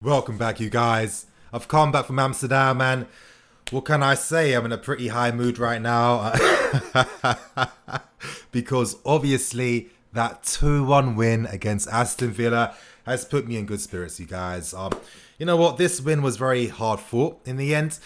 Welcome back, you guys. I've come back from Amsterdam, and what can I say? I'm in a pretty high mood right now. Because obviously, that 2-1 win against Aston Villa has put me in good spirits, you guys. You know what? This win was very hard fought in the end.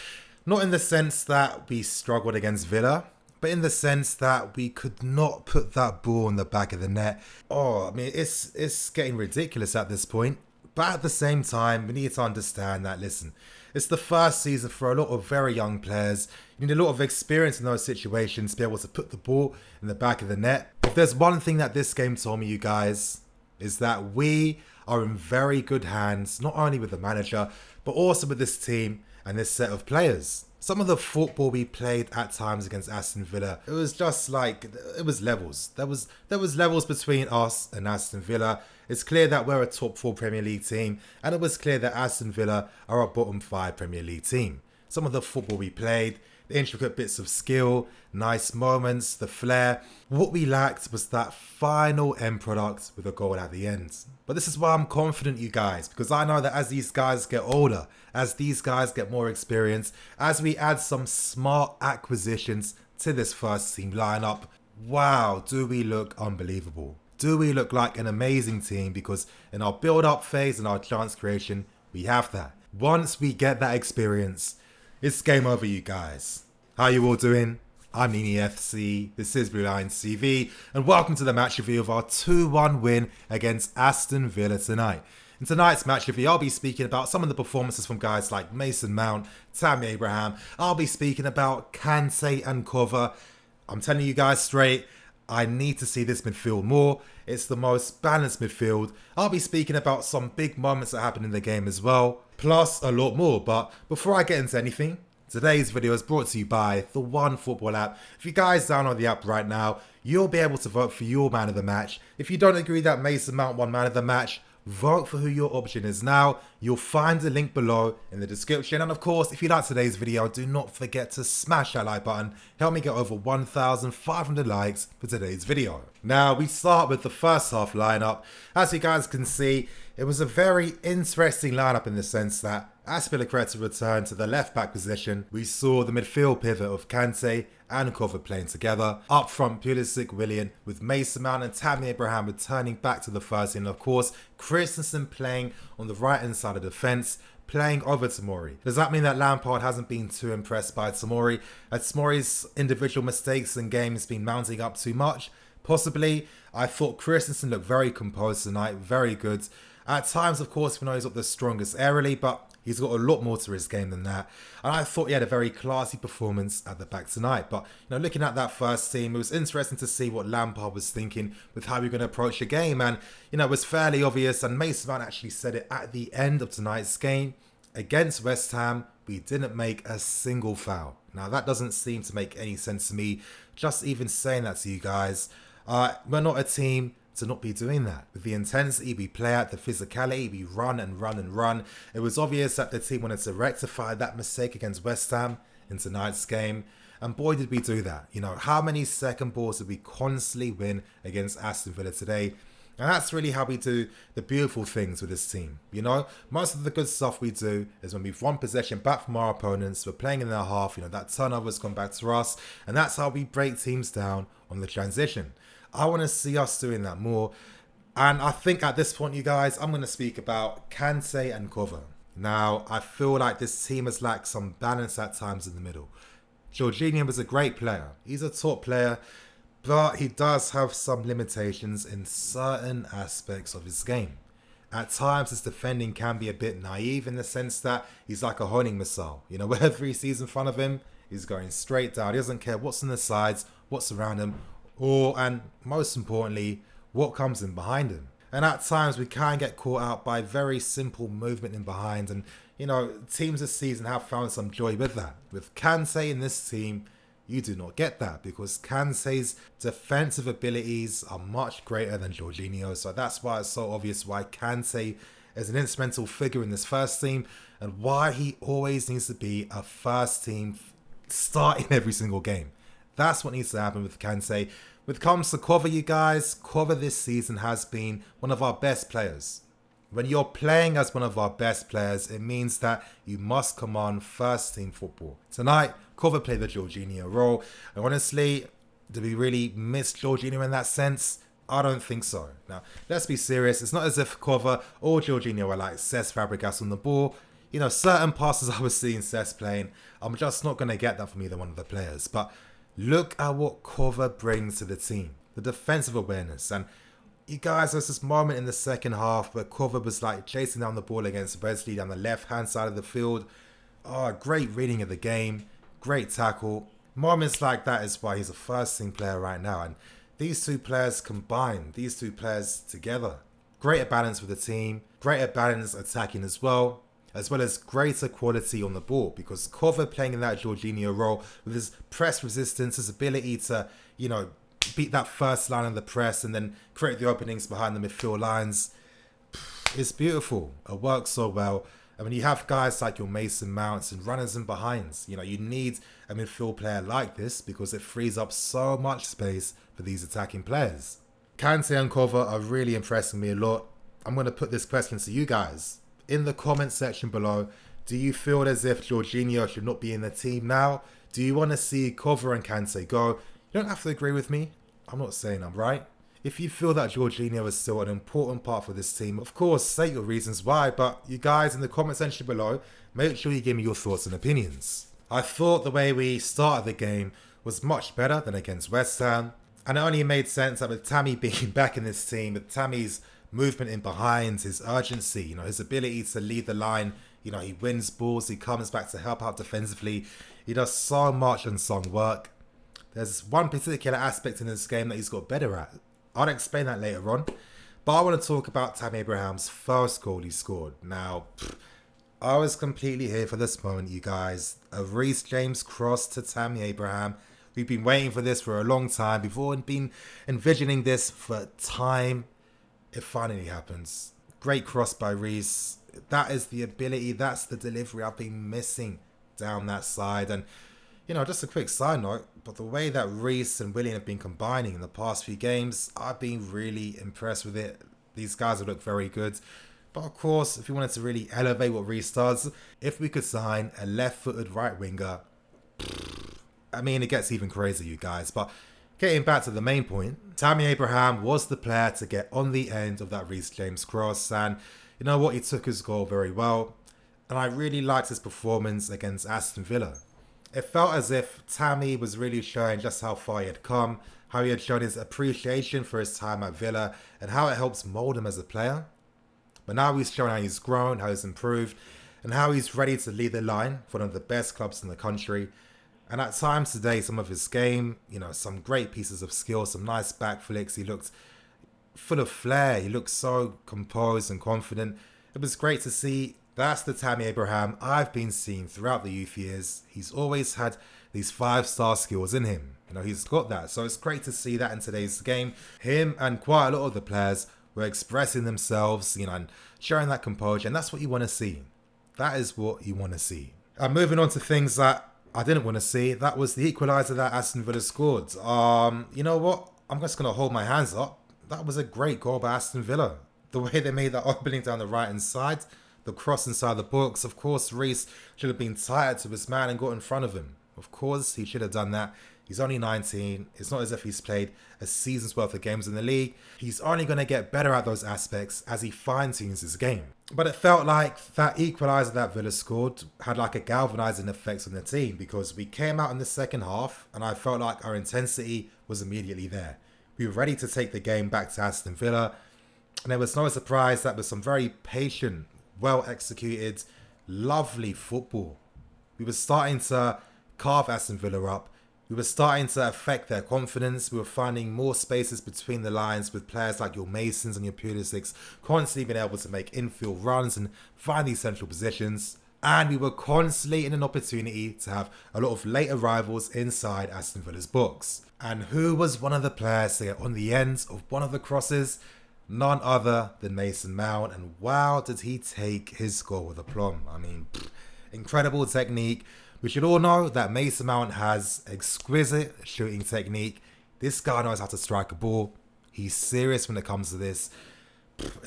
Not in the sense that we struggled against Villa, but in the sense that we could not put that ball in the back of the net. Oh, I mean, it's getting ridiculous at this point. But at the same time, we need to understand that, listen, it's the first season for a lot of very young players. You need a lot of experience in those situations to be able to put the ball in the back of the net. If there's one thing that this game told me, you guys, is that we are in very good hands, not only with the manager, but also with this team and this set of players. Some of the football we played at times against Aston Villa, it was just like, it was levels. There was levels between us and Aston Villa. It's clear that we're a top 4 Premier League team, and it was clear that Aston Villa are a bottom 5 Premier League team. Some of the football we played, the intricate bits of skill, nice moments, the flair. What we lacked was that final end product with a goal at the end. But this is why I'm confident, you guys, because I know that as these guys get older, as these guys get more experience, as we add some smart acquisitions to this first team lineup, wow, do we look unbelievable. Do we look like an amazing team? Because in our build-up phase and our chance creation, we have that. Once we get that experience, it's game over, you guys. How you all doing? I'm Nini FC, this is Blue Lions TV, and welcome to the match review of our 2-1 win against Aston Villa tonight. In tonight's match review, I'll be speaking about some of the performances from guys like Mason Mount, Tammy Abraham. I'll be speaking about Kante and Cover. I'm telling you guys straight, I need to see this midfield more. It's the most balanced midfield. I'll be speaking about some big moments that happened in the game as well, plus a lot more. But before I get into anything, today's video is brought to you by the One Football app. If you guys download the app right now, you'll be able to vote for your man of the match. If you don't agree that Mason Mount won man of the match, vote for who your option is now. You'll find the link below in the description. And of course, if you like today's video, do not forget to smash that like button. Help me get over 1,500 likes for today's video. Now, we start with the first half lineup. As you guys can see, it was a very interesting lineup in the sense that as Spilicueta returned to the left back position, we saw the midfield pivot of Kante and Cover playing together. Up front, Pulisic, Willian, with Mason Mount and Tammy Abraham returning back to the first team. And of course, Christensen playing on the right hand side of the defence, playing over Tomori. Does that mean that Lampard hasn't been too impressed by Tomori? Has Tomori's individual mistakes in games been mounting up too much? Possibly. I thought Christensen looked very composed tonight, very good. At times, of course, we know he's not the strongest aerially, but he's got a lot more to his game than that. And I thought he had a very classy performance at the back tonight. But, looking at that first team, it was interesting to see what Lampard was thinking with how we're going to approach the game. And, it was fairly obvious. And Mason Mount actually said it at the end of tonight's game. Against West Ham, we didn't make a single foul. Now, that doesn't seem to make any sense to me. Just even saying that to you guys. We're not a team to not be doing that. With the intensity we play at, the physicality, we run and run and run. It was obvious that the team wanted to rectify that mistake against West Ham in tonight's game. And boy, did we do that. How many second balls did we constantly win against Aston Villa today? And that's really how we do the beautiful things with this team. Most of the good stuff we do is when we've won possession back from our opponents, we're playing in their half, that turnover's gone back to us. And that's how we break teams down on the transition. I want to see us doing that more. And I think at this point, you guys, I'm going to speak about Kante and Cover. Now, I feel like this team has lacked some balance at times in the middle. Jorginho was a great player. He's a top player, but he does have some limitations in certain aspects of his game. At times, his defending can be a bit naive in the sense that he's like a honing missile. Wherever he sees in front of him, he's going straight down. He doesn't care what's on the sides, what's around him, and most importantly, what comes in behind him. And at times we can get caught out by very simple movement in behind, and teams this season have found some joy with that. With Kante in this team, you do not get that because Kante's defensive abilities are much greater than Jorginho. So that's why it's so obvious why Kante is an instrumental figure in this first team and why he always needs to be a first team starting every single game. That's what needs to happen with Kante. When it comes to Cover, you guys, Cover this season has been one of our best players. When you're playing as one of our best players, it means that you must command first team football. Tonight, Cover played the Jorginho role. And honestly, do we really miss Jorginho in that sense? I don't think so. Now, let's be serious. It's not as if Cover or Jorginho were like Cesc Fabregas on the ball. You know, certain passes I was seeing Cesc playing, I'm just not going to get that from either one of the players. But look at what Cover brings to the team. The defensive awareness. And you guys, there's this moment in the second half where Cover was like chasing down the ball against Wesley down the left-hand side of the field. Oh, great reading of the game. Great tackle. Moments like that is why he's a first-team player right now. And these two players combined, these two players together. Greater balance with the team. Greater balance attacking as well as greater quality on the ball, because Cover playing in that Jorginho role with his press resistance, his ability to, you know, beat that first line of the press and then create the openings behind the midfield lines. It's beautiful. It works so well. And when you have guys like your Mason Mounts and runners and behinds, you know, you need a midfield player like this because it frees up so much space for these attacking players. Kante and Cover are really impressing me a lot. I'm going to put this question to you guys. In the comment section below, do you feel as if Jorginho should not be in the team now? Do you want to see Cover and Kante go? You don't have to agree with me. I'm not saying I'm right. If you feel that Jorginho is still an important part for this team, of course, say your reasons why. But you guys in the comment section below, make sure you give me your thoughts and opinions. I thought the way we started the game was much better than against West Ham. And it only made sense that with Tammy being back in this team, with Tammy's movement in behind, his urgency, you know, his ability to lead the line, you know, he wins balls, he comes back to help out defensively. He does so much unsung work. There's one particular aspect in this game that he's got better at. I'll explain that later on. But I want to talk about Tammy Abraham's first goal he scored. Now, I was completely here for this moment, you guys. A Reece James cross to Tammy Abraham. We've been waiting for this for a long time. We've all been envisioning this for time. It finally happens. Great cross by Reece. That is the ability, that's the delivery I've been missing down that side. And, you know, just a quick side note, but the way that Reece and Willian have been combining in the past few games, I've been really impressed with it. These guys have looked very good. But of course, if you wanted to really elevate what Reece does, if we could sign a left-footed right winger, I mean, it gets even crazier, you guys. But getting back to the main point, Tammy Abraham was the player to get on the end of that Reece James cross. And you know what? He took his goal very well. And I really liked his performance against Aston Villa. It felt as if Tammy was really showing just how far he had come, how he had shown his appreciation for his time at Villa, and how it helps mould him as a player. But now he's shown how he's grown, how he's improved, and how he's ready to lead the line for one of the best clubs in the country. And at times today, some of his game, you know, some great pieces of skill, some nice back flicks. He looked full of flair. He looked so composed and confident. It was great to see. That's the Tammy Abraham I've been seeing throughout the youth years. He's always had these 5-star skills in him. You know, he's got that. So it's great to see that in today's game. Him and quite a lot of the players were expressing themselves, you know, and showing that composure. And that's what you want to see. That is what you want to see. And moving on to things that I didn't want to see, that was the equaliser that Aston Villa scored. You know what? I'm just going to hold my hands up. That was a great goal by Aston Villa. The way they made that opening down the right-hand side, the cross inside the box. Of course, Reece should have been tired to his man and got in front of him. Of course, he should have done that. He's only 19. It's not as if he's played a season's worth of games in the league. He's only going to get better at those aspects as he fine-tunes his game. But it felt like that equaliser that Villa scored had like a galvanising effect on the team, because we came out in the second half and I felt like our intensity was immediately there. We were ready to take the game back to Aston Villa. And there was no surprise that with some very patient, well-executed, lovely football, we were starting to carve Aston Villa up. We were starting to affect their confidence. We were finding more spaces between the lines with players like your Masons and your Pulisics constantly being able to make infield runs and find these central positions. And we were constantly in an opportunity to have a lot of late arrivals inside Aston Villa's box. And who was one of the players to get on the end of one of the crosses? None other than Mason Mount. And wow, did he take his goal with aplomb. I mean, incredible technique. We should all know that Mason Mount has exquisite shooting technique. This guy knows how to strike a ball. He's serious when it comes to this.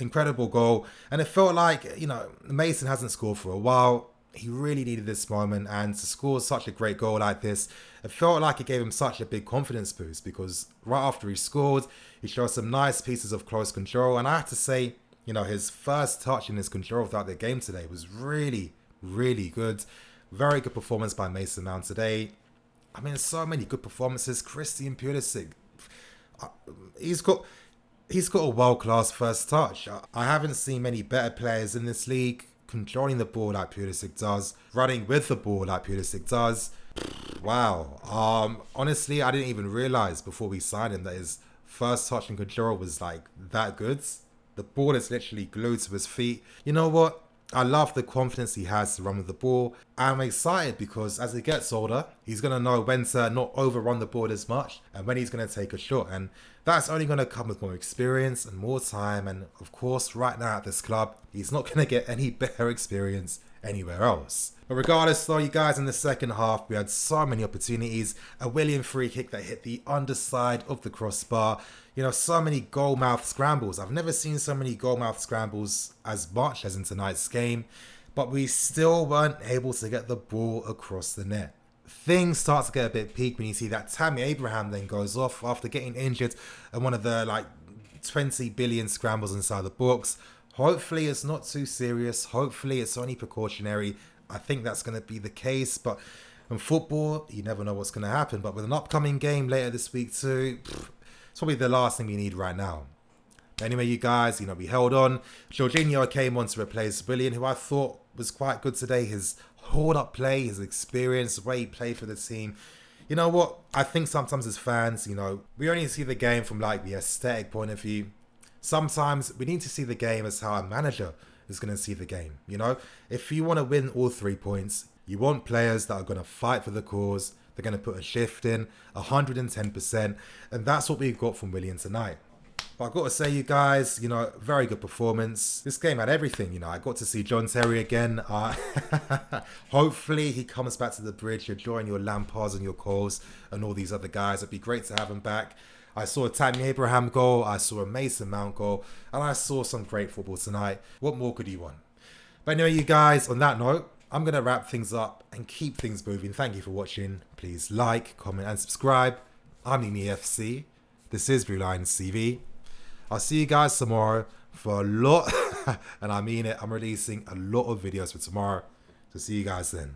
Incredible goal. And it felt like, Mason hasn't scored for a while. He really needed this moment, and to score such a great goal like this, it felt like it gave him such a big confidence boost, because right after he scored, he showed some nice pieces of close control. And I have to say, his first touch in his control throughout the game today was really, really good. Very good performance by Mason Mount today. I mean, so many good performances. Christian Pulisic, he's got a world-class first touch. I haven't seen many better players in this league controlling the ball like Pulisic does, running with the ball like Pulisic does. Wow. Honestly, I didn't even realize before we signed him that his first touch and control was like that good. The ball is literally glued to his feet. You know what? I love the confidence he has to run with the ball. I'm excited because as he gets older, he's going to know when to not overrun the ball as much and when he's going to take a shot. And that's only going to come with more experience and more time. And of course, right now at this club, he's not going to get any better experience anywhere else. But regardless though, you guys, in the second half, we had so many opportunities. A Willian free kick that hit the underside of the crossbar. So many goal-mouth scrambles. I've never seen so many goal-mouth scrambles as much as in tonight's game. But we still weren't able to get the ball across the net. Things start to get a bit peak when you see that Tammy Abraham then goes off after getting injured and one of the 20 billion scrambles inside the box. Hopefully it's not too serious. Hopefully it's only precautionary. I think that's going to be the case. But in football, you never know what's going to happen. But with an upcoming game later this week too, it's probably the last thing we need right now. Anyway, you guys, we held on. Jorginho came on to replace Willian, who I thought was quite good today. His hold-up play, his experience, the way he played for the team. You know what? I think sometimes as fans, we only see the game from the aesthetic point of view. Sometimes we need to see the game as how a manager is going to see the game. If you want to win all 3 points, you want players that are going to fight for the cause. They're going to put a shift in, 110%. And that's what we've got from Willian tonight. But I've got to say, you guys, very good performance. This game had everything, I got to see John Terry again. Hopefully he comes back to the bridge. You're enjoying your Lampards and your Coles and all these other guys. It'd be great to have him back. I saw a Tammy Abraham goal. I saw a Mason Mount goal. And I saw some great football tonight. What more could you want? But anyway, you guys, on that note, I'm going to wrap things up and keep things moving. Thank you for watching. Please like, comment and subscribe. I'm EFC. This is Blue Lions CV. I'll see you guys tomorrow for a lot, and I mean it, I'm releasing a lot of videos for tomorrow. So see you guys then.